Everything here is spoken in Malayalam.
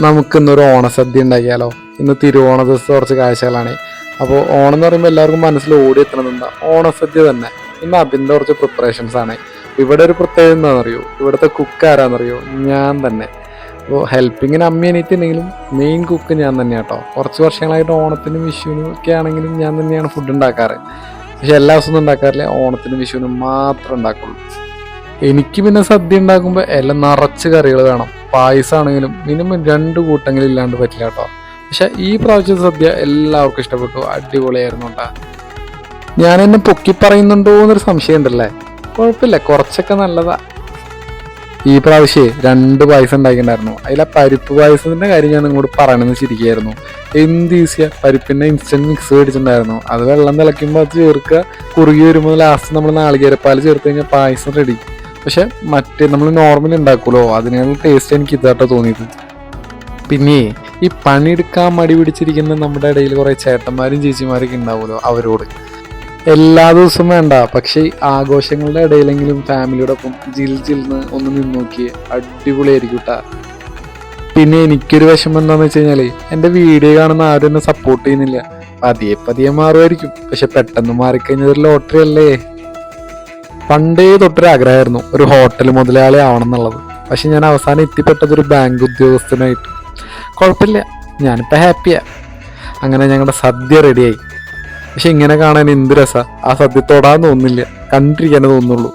നമുക്കിന്നൊരു ഓണസദ്യ ഉണ്ടാക്കിയാലോ. ഇന്ന് തിരുവോണ ദിവസത്തെ കുറച്ച് കാഴ്ചകളാണ്. അപ്പോൾ ഓണം എന്ന് പറയുമ്പോൾ എല്ലാവർക്കും മനസ്സിൽ ഓടി എത്തണമെന്നുണ്ടാ ഓണസദ്യ തന്നെ. ഇന്ന് അതിൻ്റെ കുറച്ച് പ്രിപ്പറേഷൻസ് ആണ്. ഇവിടെ ഒരു പ്രത്യേകത എന്താണെന്നറിയോ, ഇവിടുത്തെ കുക്ക് ആരാന്നറിയോ, ഞാൻ തന്നെ. അപ്പോൾ ഹെൽപ്പിങ്ങിന് അമ്മ എണീറ്റുണ്ടെങ്കിലും മെയിൻ കുക്ക് ഞാൻ തന്നെയാണ് കേട്ടോ. കുറച്ച് വർഷങ്ങളായിട്ട് ഓണത്തിനും വിഷുവിനും ഒക്കെ ആണെങ്കിലും ഞാൻ തന്നെയാണ് ഫുഡ് ഉണ്ടാക്കാറ്. പക്ഷെ എല്ലാ ദിവസവും ഉണ്ടാക്കാറില്ല, ഓണത്തിനും വിഷുവിനും മാത്രമേ ഉണ്ടാക്കുള്ളൂ. എനിക്ക് പിന്നെ സദ്യ ഉണ്ടാക്കുമ്പോൾ എല്ലാം നിറച്ച് കറികൾ വേണം. പായസമാണെങ്കിലും മിനിമം 2 കൂട്ടെങ്കിലും ഇല്ലാണ്ട് പറ്റില്ല കേട്ടോ. പക്ഷെ ഈ പ്രാവശ്യത്തെ സദ്യ എല്ലാവർക്കും ഇഷ്ടപ്പെട്ടു, അടിപൊളിയായിരുന്നു കേട്ടോ. ഞാൻ എന്നെ പൊക്കി പറയുന്നുണ്ടോ എന്നൊരു സംശയം ഉണ്ടല്ലേ. കുഴപ്പമില്ല, കുറച്ചൊക്കെ നല്ലതാ. ഈ പ്രാവശ്യം 2 പായസം ഉണ്ടാക്കിയിട്ടുണ്ടായിരുന്നു. അതിലെ പരിപ്പ് പായസത്തിന്റെ കാര്യം ഞാൻ നിങ്ങളോട് പറയണമെന്ന് ചിരിക്കുകയായിരുന്നു. എന്ത് ഈസിയാ, പരിപ്പിന്റെ ഇൻസ്റ്റന്റ് മിക്സ് മേടിച്ചിട്ടുണ്ടായിരുന്നു. അത് വെള്ളം തിളയ്ക്കുമ്പോൾ അത് ചേർക്കുക, കുറുകി വരുമ്പോൾ ലാസ്റ്റ് നമ്മൾ നാളികേരപ്പാൽ ചേർത്ത് കഴിഞ്ഞാൽ പായസം റെഡി. പക്ഷെ മറ്റേ നമ്മൾ നോർമലി ഉണ്ടാക്കുമല്ലോ, അതിനുള്ള ടേസ്റ്റ് എനിക്ക് ഇതാട്ടോ തോന്നിയത്. പിന്നെ ഈ പണിയെടുക്കാൻ മടി പിടിച്ചിരിക്കുന്ന നമ്മുടെ ഇടയിൽ കുറേ ചേട്ടന്മാരും ചേച്ചിമാരൊക്കെ ഉണ്ടാവുമല്ലോ, അവരോട് എല്ലാ ദിവസവും വേണ്ട, പക്ഷേ ആഘോഷങ്ങളുടെ ഇടയിലെങ്കിലും ഫാമിലിയുടെ ഒപ്പം ജിൽന്ന് ഒന്ന് നിന്ന് നോക്കിയേ, അടിപൊളിയായിരിക്കും കേട്ടാ. പിന്നെ എനിക്കൊരു വിഷമം എന്താണെന്ന് വെച്ച് കഴിഞ്ഞാൽ എൻ്റെ വീഡിയോ കാണുന്ന ആരും എന്നെ സപ്പോർട്ട് ചെയ്യുന്നില്ല. പതിയെ മാറുമായിരിക്കും, പക്ഷെ പെട്ടെന്ന് മാറിക്കഴിഞ്ഞാൽ ഒരു ലോട്ടറി അല്ലേ. പണ്ടേ തൊട്ടൊരു ആഗ്രഹമായിരുന്നു ഒരു ഹോട്ടൽ മുതലാളി ആവണം എന്നുള്ളത്. പക്ഷെ ഞാൻ അവസാനം എത്തിപ്പെട്ടത് ഒരു ബാങ്ക് ഉദ്യോഗസ്ഥനായിട്ട്. കുഴപ്പമില്ല, ഞാനിപ്പോൾ ഹാപ്പിയാ. അങ്ങനെ ഞങ്ങളുടെ സദ്യ റെഡിയായി. പക്ഷെ ഇങ്ങനെ കാണാൻ എന്ത് രസമാണ്. ആ സദ്യ തൊടാൻ തോന്നുന്നില്ല, കണ്ടിരിക്കാനേ തോന്നുള്ളൂ.